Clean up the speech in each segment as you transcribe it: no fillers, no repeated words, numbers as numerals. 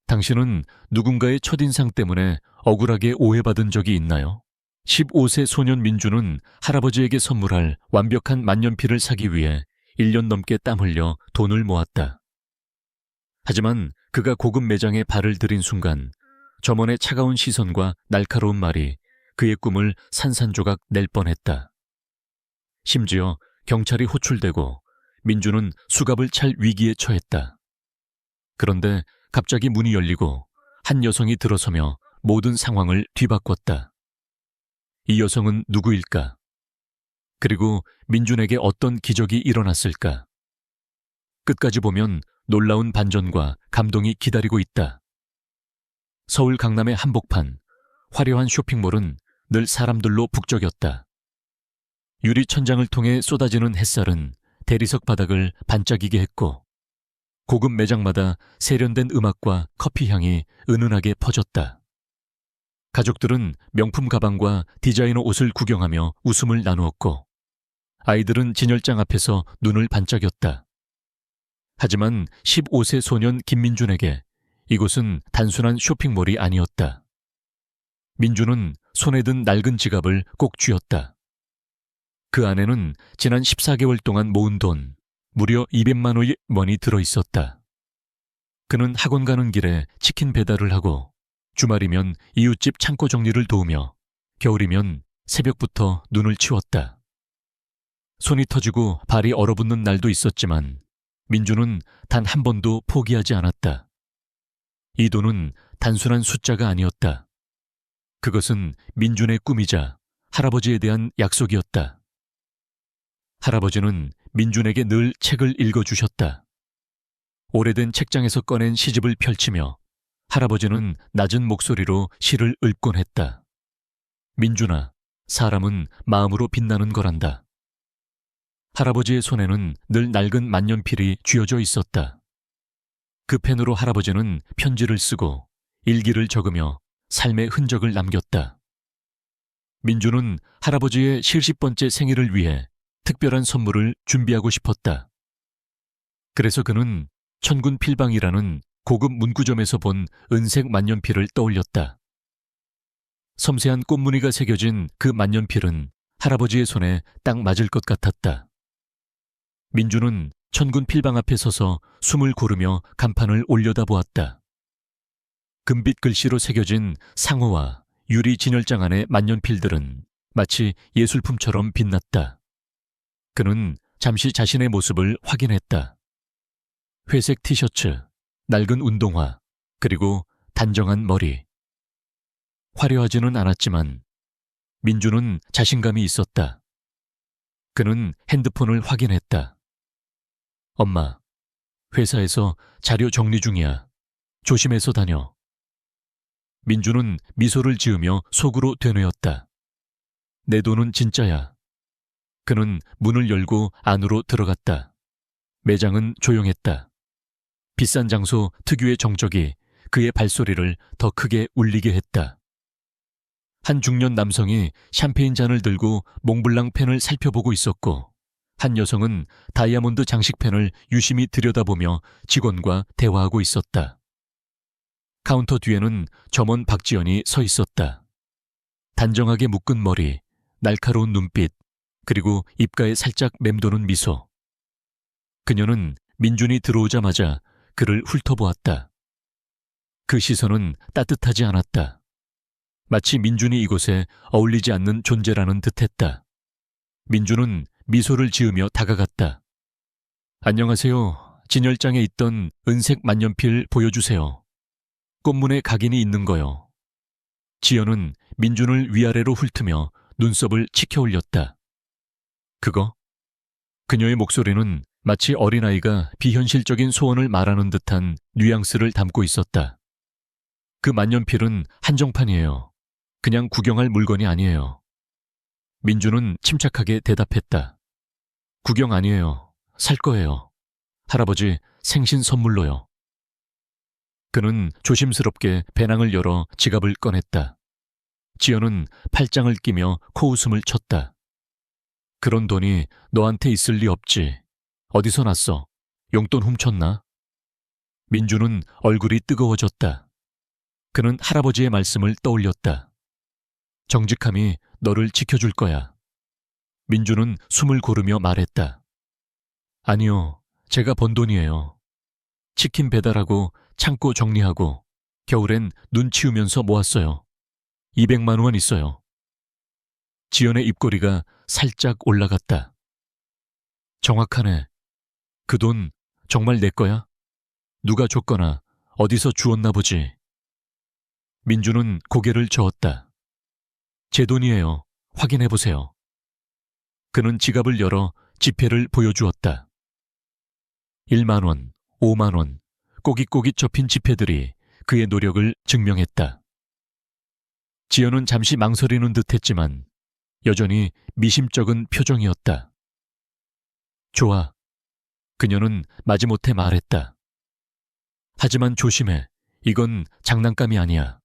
당신은 누군가의 첫인상 때문에 억울하게 오해받은 적이 있나요? 15세 소년 민주는 할아버지에게 선물할 완벽한 만년필을 사기 위해 1년 넘게 땀 흘려 돈을 모았다. 하지만 그가 고급 매장에 발을 들인 순간 점원의 차가운 시선과 날카로운 말이 그의 꿈을 산산조각 낼 뻔했다. 심지어 경찰이 호출되고 민주는 수갑을 찰 위기에 처했다. 그런데 갑자기 문이 열리고 한 여성이 들어서며 모든 상황을 뒤바꿨다. 이 여성은 누구일까? 그리고 민준에게 어떤 기적이 일어났을까? 끝까지 보면 놀라운 반전과 감동이 기다리고 있다. 서울 강남의 한복판, 화려한 쇼핑몰은 늘 사람들로 북적였다. 유리 천장을 통해 쏟아지는 햇살은 대리석 바닥을 반짝이게 했고 고급 매장마다 세련된 음악과 커피 향이 은은하게 퍼졌다. 가족들은 명품 가방과 디자이너 옷을 구경하며 웃음을 나누었고 아이들은 진열장 앞에서 눈을 반짝였다. 하지만 15세 소년 김민준에게 이곳은 단순한 쇼핑몰이 아니었다. 민준은 손에 든 낡은 지갑을 꼭 쥐었다. 그 안에는 지난 14개월 동안 모은 돈 무려 200만 원이 들어있었다. 그는 학원 가는 길에 치킨 배달을 하고 주말이면 이웃집 창고 정리를 도우며 겨울이면 새벽부터 눈을 치웠다. 손이 터지고 발이 얼어붙는 날도 있었지만 민주는 단 한 번도 포기하지 않았다. 이 돈은 단순한 숫자가 아니었다. 그것은 민준의 꿈이자 할아버지에 대한 약속이었다. 할아버지는 민준에게 늘 책을 읽어주셨다. 오래된 책장에서 꺼낸 시집을 펼치며 할아버지는 낮은 목소리로 시를 읊곤 했다. 민준아, 사람은 마음으로 빛나는 거란다. 할아버지의 손에는 늘 낡은 만년필이 쥐어져 있었다. 그 펜으로 할아버지는 편지를 쓰고 일기를 적으며 삶의 흔적을 남겼다. 민준은 할아버지의 70번째 생일을 위해 특별한 선물을 준비하고 싶었다. 그래서 그는 천군 필방이라는 고급 문구점에서 본 은색 만년필을 떠올렸다. 섬세한 꽃무늬가 새겨진 그 만년필은 할아버지의 손에 딱 맞을 것 같았다. 민주는 천군 필방 앞에 서서 숨을 고르며 간판을 올려다보았다. 금빛 글씨로 새겨진 상호와 유리 진열장 안의 만년필들은 마치 예술품처럼 빛났다. 그는 잠시 자신의 모습을 확인했다. 회색 티셔츠, 낡은 운동화, 그리고 단정한 머리. 화려하지는 않았지만 민주는 자신감이 있었다. 그는 핸드폰을 확인했다. 엄마, 회사에서 자료 정리 중이야. 조심해서 다녀. 민주는 미소를 지으며 속으로 되뇌었다. 내 돈은 진짜야. 그는 문을 열고 안으로 들어갔다. 매장은 조용했다. 비싼 장소 특유의 정적이 그의 발소리를 더 크게 울리게 했다. 한 중년 남성이 샴페인 잔을 들고 몽블랑 펜을 살펴보고 있었고 한 여성은 다이아몬드 장식펜을 유심히 들여다보며 직원과 대화하고 있었다. 카운터 뒤에는 점원 박지연이 서 있었다. 단정하게 묶은 머리, 날카로운 눈빛, 그리고 입가에 살짝 맴도는 미소. 그녀는 민준이 들어오자마자 그를 훑어보았다. 그 시선은 따뜻하지 않았다. 마치 민준이 이곳에 어울리지 않는 존재라는 듯했다. 민준은 미소를 지으며 다가갔다. 안녕하세요. 진열장에 있던 은색 만년필 보여주세요. 꽃문에 각인이 있는 거요. 지연은 민준을 위아래로 훑으며 눈썹을 치켜 올렸다. 그거? 그녀의 목소리는 마치 어린아이가 비현실적인 소원을 말하는 듯한 뉘앙스를 담고 있었다. 그 만년필은 한정판이에요. 그냥 구경할 물건이 아니에요. 민준은 침착하게 대답했다. 구경 아니에요. 살 거예요. 할아버지 생신 선물로요. 그는 조심스럽게 배낭을 열어 지갑을 꺼냈다. 지연은 팔짱을 끼며 코웃음을 쳤다. 그런 돈이 너한테 있을 리 없지. 어디서 났어? 용돈 훔쳤나? 민주는 얼굴이 뜨거워졌다. 그는 할아버지의 말씀을 떠올렸다. 정직함이 너를 지켜줄 거야. 민주는 숨을 고르며 말했다. 아니요, 제가 번 돈이에요. 치킨 배달하고 창고 정리하고 겨울엔 눈 치우면서 모았어요. 200만 원 있어요. 지연의 입꼬리가 살짝 올라갔다. 정확하네. 그 돈 정말 내 거야? 누가 줬거나 어디서 주웠나 보지. 민주는 고개를 저었다. 제 돈이에요. 확인해 보세요. 그는 지갑을 열어 지폐를 보여주었다. 1만 원, 5만 원, 꼬깃꼬깃 접힌 지폐들이 그의 노력을 증명했다. 지연은 잠시 망설이는 듯 했지만 여전히 미심쩍은 표정이었다. 좋아. 그녀는 마지못해 말했다. 하지만 조심해. 이건 장난감이 아니야.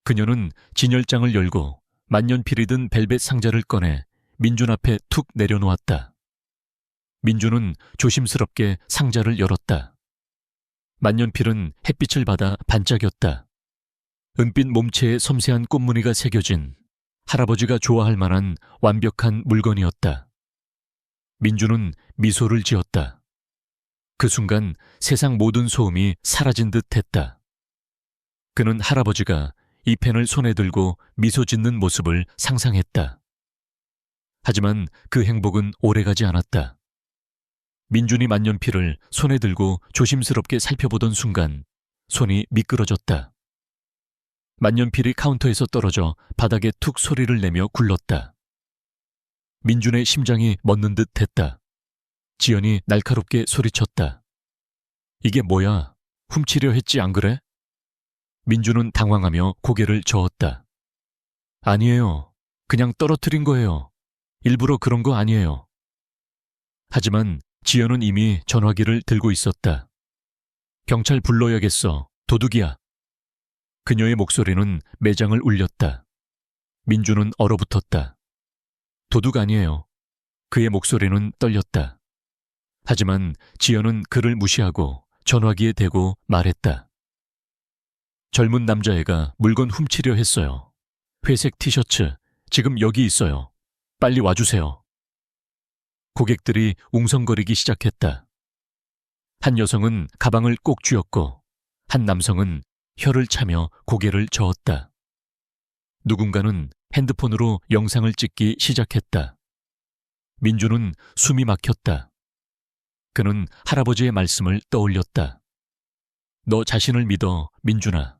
그녀는 진열장을 열고 만년필이 든 벨벳 상자를 꺼내 민준 앞에 툭 내려놓았다. 민준은 조심스럽게 상자를 열었다. 만년필은 햇빛을 받아 반짝였다. 은빛 몸체에 섬세한 꽃무늬가 새겨진 할아버지가 좋아할 만한 완벽한 물건이었다. 민주는 미소를 지었다. 그 순간 세상 모든 소음이 사라진 듯 했다. 그는 할아버지가 이 펜을 손에 들고 미소 짓는 모습을 상상했다. 하지만 그 행복은 오래가지 않았다. 민준이 만년필을 손에 들고 조심스럽게 살펴보던 순간 손이 미끄러졌다. 만년필이 카운터에서 떨어져 바닥에 툭 소리를 내며 굴렀다. 민준의 심장이 멎는 듯 했다. 지연이 날카롭게 소리쳤다. 이게 뭐야? 훔치려 했지 안 그래? 민준은 당황하며 고개를 저었다. 아니에요. 그냥 떨어뜨린 거예요. 일부러 그런 거 아니에요. 하지만 지연은 이미 전화기를 들고 있었다. 경찰 불러야겠어. 도둑이야. 그녀의 목소리는 매장을 울렸다. 민준은 얼어붙었다. 도둑 아니에요. 그의 목소리는 떨렸다. 하지만 지연은 그를 무시하고 전화기에 대고 말했다. 젊은 남자애가 물건 훔치려 했어요. 회색 티셔츠, 지금 여기 있어요. 빨리 와주세요. 고객들이 웅성거리기 시작했다. 한 여성은 가방을 꼭 쥐었고 한 남성은 혀를 차며 고개를 저었다. 누군가는 핸드폰으로 영상을 찍기 시작했다. 민주는 숨이 막혔다. 그는 할아버지의 말씀을 떠올렸다. 너 자신을 믿어, 민준아.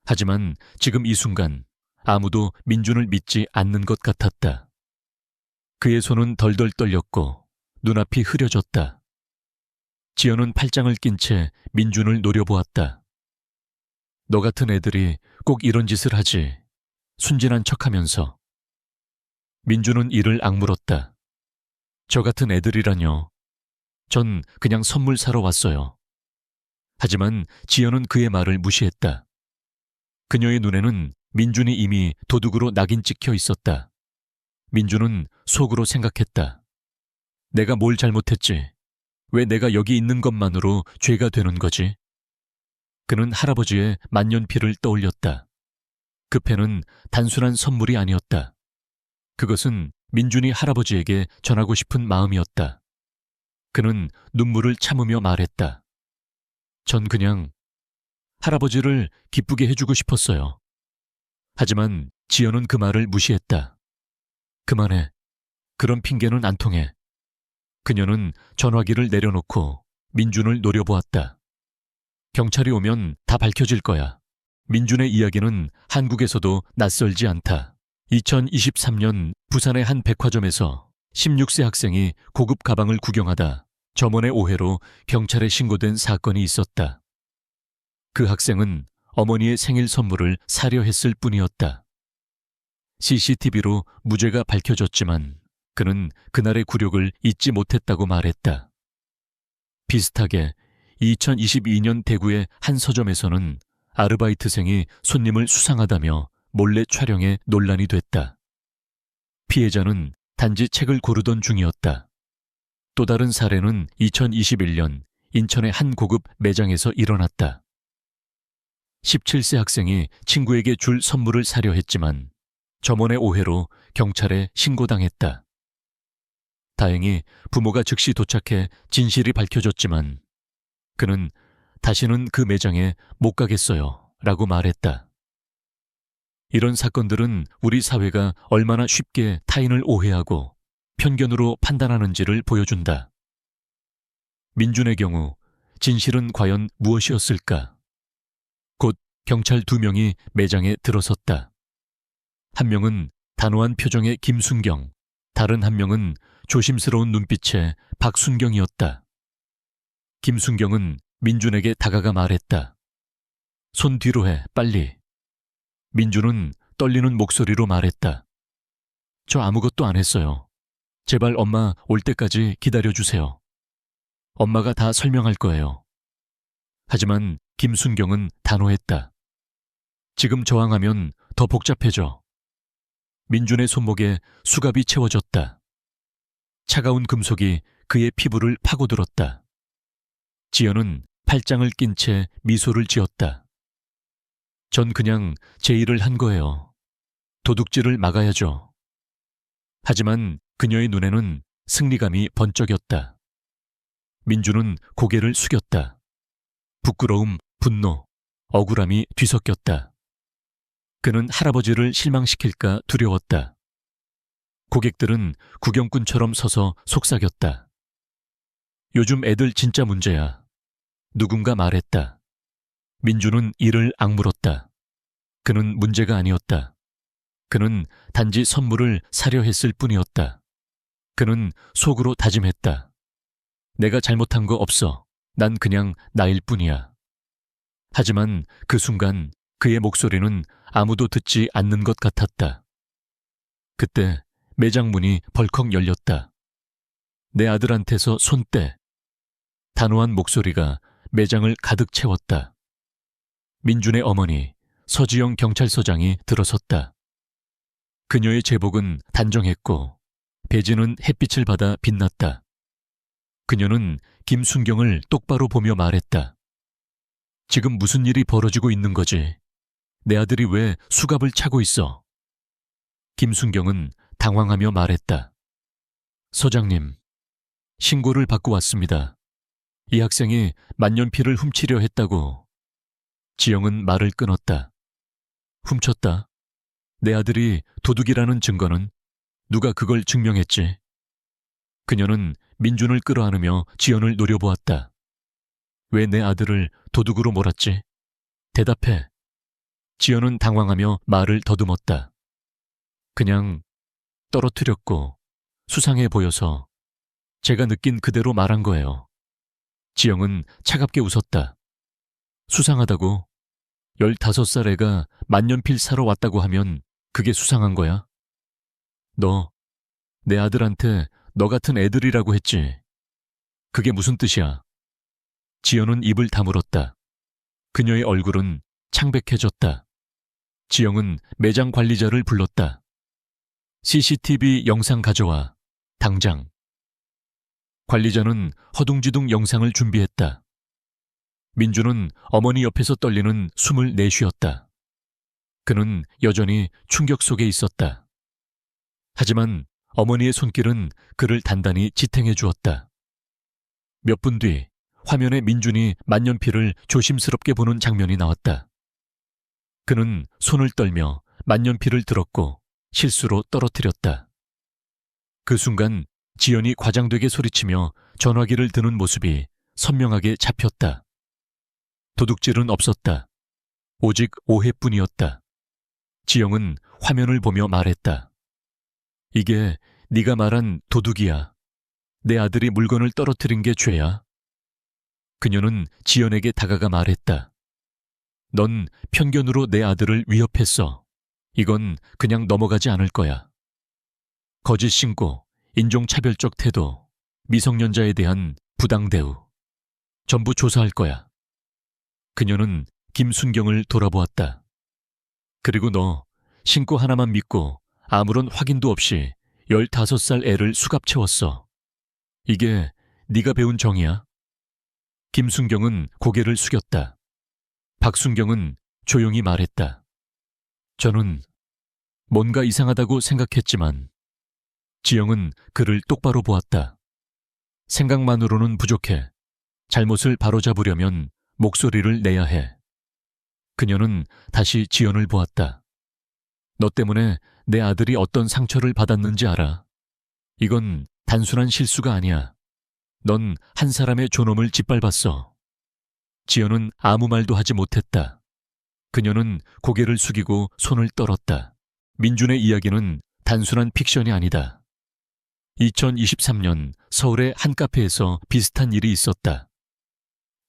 하지만 지금 이 순간 아무도 민준을 믿지 않는 것 같았다. 그의 손은 덜덜 떨렸고 눈앞이 흐려졌다. 지연은 팔짱을 낀 채 민준을 노려보았다. 너 같은 애들이 꼭 이런 짓을 하지. 순진한 척하면서. 민준은 이를 악물었다. 저 같은 애들이라뇨. 전 그냥 선물 사러 왔어요. 하지만 지연은 그의 말을 무시했다. 그녀의 눈에는 민준이 이미 도둑으로 낙인 찍혀 있었다. 민준은 속으로 생각했다. 내가 뭘 잘못했지? 왜 내가 여기 있는 것만으로 죄가 되는 거지? 그는 할아버지의 만년필을 떠올렸다. 그 펜은 단순한 선물이 아니었다. 그것은 민준이 할아버지에게 전하고 싶은 마음이었다. 그는 눈물을 참으며 말했다. 전 그냥 할아버지를 기쁘게 해주고 싶었어요. 하지만 지연은 그 말을 무시했다. 그만해. 그런 핑계는 안 통해. 그녀는 전화기를 내려놓고 민준을 노려보았다. 경찰이 오면 다 밝혀질 거야. 민준의 이야기는 한국에서도 낯설지 않다. 2023년 부산의 한 백화점에서 16세 학생이 고급 가방을 구경하다 점원의 오해로 경찰에 신고된 사건이 있었다. 그 학생은 어머니의 생일 선물을 사려 했을 뿐이었다. CCTV로 무죄가 밝혀졌지만 그는 그날의 굴욕을 잊지 못했다고 말했다. 비슷하게 2022년 대구의 한 서점에서는 아르바이트생이 손님을 수상하다며 몰래 촬영해 논란이 됐다. 피해자는 단지 책을 고르던 중이었다. 또 다른 사례는 2021년 인천의 한 고급 매장에서 일어났다. 17세 학생이 친구에게 줄 선물을 사려 했지만 점원의 오해로 경찰에 신고당했다. 다행히 부모가 즉시 도착해 진실이 밝혀졌지만 그는 다시는 그 매장에 못 가겠어요 라고 말했다. 이런 사건들은 우리 사회가 얼마나 쉽게 타인을 오해하고 편견으로 판단하는지를 보여준다. 민준의 경우 진실은 과연 무엇이었을까? 곧 경찰 2명이 매장에 들어섰다. 한 명은 단호한 표정의 김순경, 다른 한 명은 조심스러운 눈빛의 박순경이었다. 김순경은 민준에게 다가가 말했다. 손 뒤로 해, 빨리. 민준은 떨리는 목소리로 말했다. 저 아무것도 안 했어요. 제발 엄마 올 때까지 기다려주세요. 엄마가 다 설명할 거예요. 하지만 김순경은 단호했다. 지금 저항하면 더 복잡해져. 민준의 손목에 수갑이 채워졌다. 차가운 금속이 그의 피부를 파고들었다. 지연은 팔짱을 낀 채 미소를 지었다. 전 그냥 제 일을 한 거예요. 도둑질을 막아야죠. 하지만 그녀의 눈에는 승리감이 번쩍였다. 민준은 고개를 숙였다. 부끄러움, 분노, 억울함이 뒤섞였다. 그는 할아버지를 실망시킬까 두려웠다. 고객들은 구경꾼처럼 서서 속삭였다. 요즘 애들 진짜 문제야. 누군가 말했다. 민준은 이를 악물었다. 그는 문제가 아니었다. 그는 단지 선물을 사려 했을 뿐이었다. 그는 속으로 다짐했다. 내가 잘못한 거 없어. 난 그냥 나일 뿐이야. 하지만 그 순간 그의 목소리는 아무도 듣지 않는 것 같았다. 그때 매장 문이 벌컥 열렸다. 내 아들한테서 손 떼. 단호한 목소리가 매장을 가득 채웠다. 민준의 어머니 서지영 경찰서장이 들어섰다. 그녀의 제복은 단정했고 배지는 햇빛을 받아 빛났다. 그녀는 김순경을 똑바로 보며 말했다. 지금 무슨 일이 벌어지고 있는 거지? 내 아들이 왜 수갑을 차고 있어? 김순경은 당황하며 말했다. 서장님, 신고를 받고 왔습니다. 이 학생이 만년필을 훔치려 했다고. 지영은 말을 끊었다. 훔쳤다. 내 아들이 도둑이라는 증거는? 누가 그걸 증명했지? 그녀는 민준을 끌어안으며 지연을 노려보았다. 왜 내 아들을 도둑으로 몰았지? 대답해. 지연은 당황하며 말을 더듬었다. 그냥 떨어뜨렸고 수상해 보여서 제가 느낀 그대로 말한 거예요. 지영은 차갑게 웃었다. 수상하다고? 15살 애가 만년필 사러 왔다고 하면 그게 수상한 거야? 너, 내 아들한테 너 같은 애들이라고 했지. 그게 무슨 뜻이야? 지연은 입을 다물었다. 그녀의 얼굴은 창백해졌다. 지영은 매장 관리자를 불렀다. CCTV 영상 가져와. 당장. 관리자는 허둥지둥 영상을 준비했다. 민준은 어머니 옆에서 떨리는 숨을 내쉬었다. 그는 여전히 충격 속에 있었다. 하지만 어머니의 손길은 그를 단단히 지탱해 주었다. 몇 분 뒤 화면에 민준이 만년필을 조심스럽게 보는 장면이 나왔다. 그는 손을 떨며 만년필을 들었고 실수로 떨어뜨렸다. 그 순간 지연이 과장되게 소리치며 전화기를 드는 모습이 선명하게 잡혔다. 도둑질은 없었다. 오직 오해뿐이었다. 지영은 화면을 보며 말했다. 이게 네가 말한 도둑이야. 내 아들이 물건을 떨어뜨린 게 죄야. 그녀는 지연에게 다가가 말했다. 넌 편견으로 내 아들을 위협했어. 이건 그냥 넘어가지 않을 거야. 거짓 신고, 인종차별적 태도, 미성년자에 대한 부당 대우. 전부 조사할 거야. 그녀는 김순경을 돌아보았다. 그리고 너 신고 하나만 믿고 아무런 확인도 없이 15살 애를 수갑 채웠어. 이게 네가 배운 정이야? 김순경은 고개를 숙였다. 박순경은 조용히 말했다. 저는 뭔가 이상하다고 생각했지만 지영은 그를 똑바로 보았다. 생각만으로는 부족해. 잘못을 바로잡으려면 목소리를 내야 해. 그녀는 다시 지연을 보았다. 너 때문에 내 아들이 어떤 상처를 받았는지 알아. 이건 단순한 실수가 아니야. 넌 한 사람의 존엄을 짓밟았어. 지연은 아무 말도 하지 못했다. 그녀는 고개를 숙이고 손을 떨었다. 민준의 이야기는 단순한 픽션이 아니다. 2023년 서울의 한 카페에서 비슷한 일이 있었다.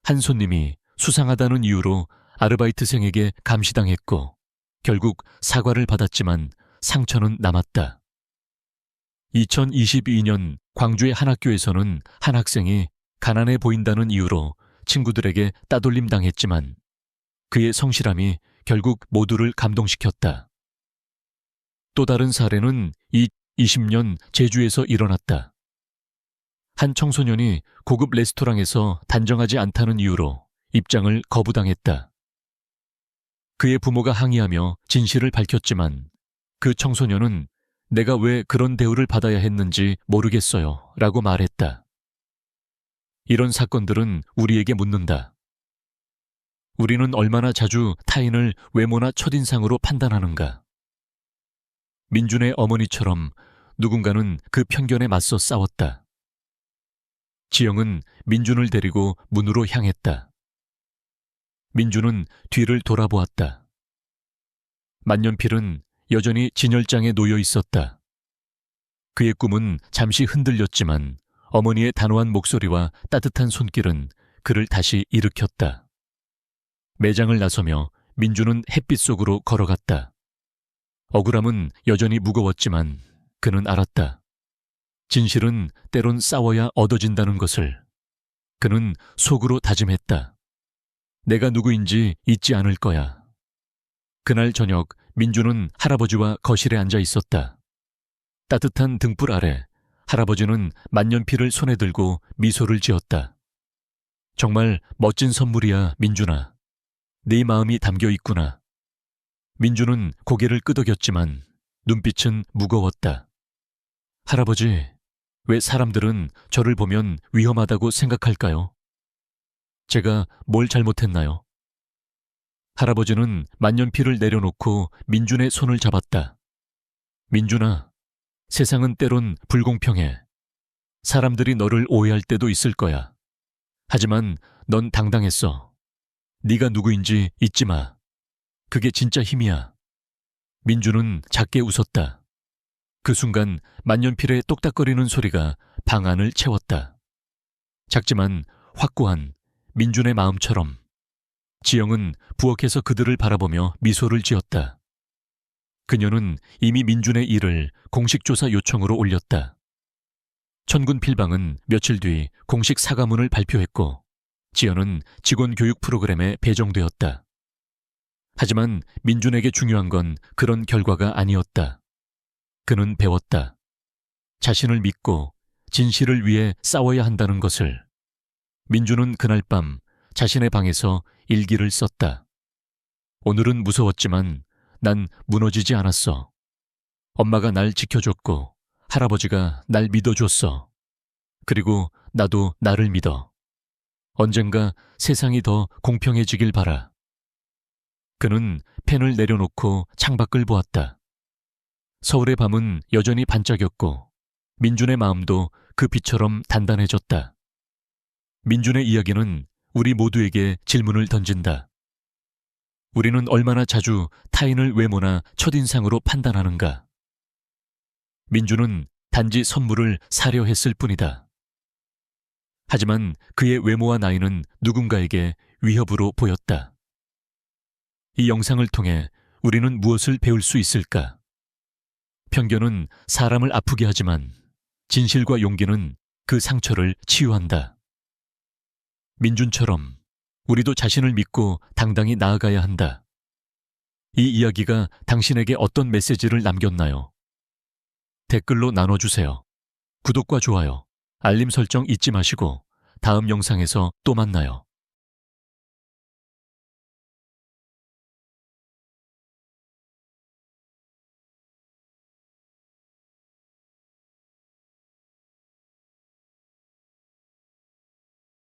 한 손님이 수상하다는 이유로 아르바이트생에게 감시당했고 결국 사과를 받았지만 상처는 남았다. 2022년 광주의 한 학교에서는 한 학생이 가난해 보인다는 이유로 친구들에게 따돌림 당했지만 그의 성실함이 결국 모두를 감동시켰다. 또 다른 사례는 2020년 제주에서 일어났다. 한 청소년이 고급 레스토랑에서 단정하지 않다는 이유로 입장을 거부당했다. 그의 부모가 항의하며 진실을 밝혔지만 그 청소년은 내가 왜 그런 대우를 받아야 했는지 모르겠어요 라고 말했다. 이런 사건들은 우리에게 묻는다. 우리는 얼마나 자주 타인을 외모나 첫인상으로 판단하는가. 민준의 어머니처럼 누군가는 그 편견에 맞서 싸웠다. 지영은 민준을 데리고 문으로 향했다. 민준은 뒤를 돌아보았다. 만년필은 여전히 진열장에 놓여 있었다. 그의 꿈은 잠시 흔들렸지만 어머니의 단호한 목소리와 따뜻한 손길은 그를 다시 일으켰다. 매장을 나서며 민준은 햇빛 속으로 걸어갔다. 억울함은 여전히 무거웠지만 그는 알았다. 진실은 때론 싸워야 얻어진다는 것을. 그는 속으로 다짐했다. 내가 누구인지 잊지 않을 거야. 그날 저녁 민준은 할아버지와 거실에 앉아 있었다. 따뜻한 등불 아래 할아버지는 만년필을 손에 들고 미소를 지었다. 정말 멋진 선물이야, 민준아. 네 마음이 담겨 있구나. 민준은 고개를 끄덕였지만 눈빛은 무거웠다. 할아버지, 왜 사람들은 저를 보면 위험하다고 생각할까요? 제가 뭘 잘못했나요? 할아버지는 만년필을 내려놓고 민준의 손을 잡았다. 민준아, 세상은 때론 불공평해. 사람들이 너를 오해할 때도 있을 거야. 하지만 넌 당당했어. 네가 누구인지 잊지 마. 그게 진짜 힘이야. 민준은 작게 웃었다. 그 순간 만년필의 똑딱거리는 소리가 방 안을 채웠다. 작지만 확고한 민준의 마음처럼. 지영은 부엌에서 그들을 바라보며 미소를 지었다. 그녀는 이미 민준의 일을 공식 조사 요청으로 올렸다. 천군 필방은 며칠 뒤 공식 사과문을 발표했고 지연은 직원 교육 프로그램에 배정되었다. 하지만 민준에게 중요한 건 그런 결과가 아니었다. 그는 배웠다. 자신을 믿고 진실을 위해 싸워야 한다는 것을. 민준은 그날 밤 자신의 방에서 일기를 썼다. 오늘은 무서웠지만 난 무너지지 않았어. 엄마가 날 지켜줬고 할아버지가 날 믿어줬어. 그리고 나도 나를 믿어. 언젠가 세상이 더 공평해지길 바라. 그는 펜을 내려놓고 창밖을 보았다. 서울의 밤은 여전히 반짝였고 민준의 마음도 그 빛처럼 단단해졌다. 민준의 이야기는 우리 모두에게 질문을 던진다. 우리는 얼마나 자주 타인을 외모나 첫인상으로 판단하는가? 민준은 단지 선물을 사려 했을 뿐이다. 하지만 그의 외모와 나이는 누군가에게 위협으로 보였다. 이 영상을 통해 우리는 무엇을 배울 수 있을까? 편견은 사람을 아프게 하지만 진실과 용기는 그 상처를 치유한다. 민준처럼 우리도 자신을 믿고 당당히 나아가야 한다. 이 이야기가 당신에게 어떤 메시지를 남겼나요? 댓글로 나눠주세요. 구독과 좋아요, 알림 설정 잊지 마시고 다음 영상에서 또 만나요.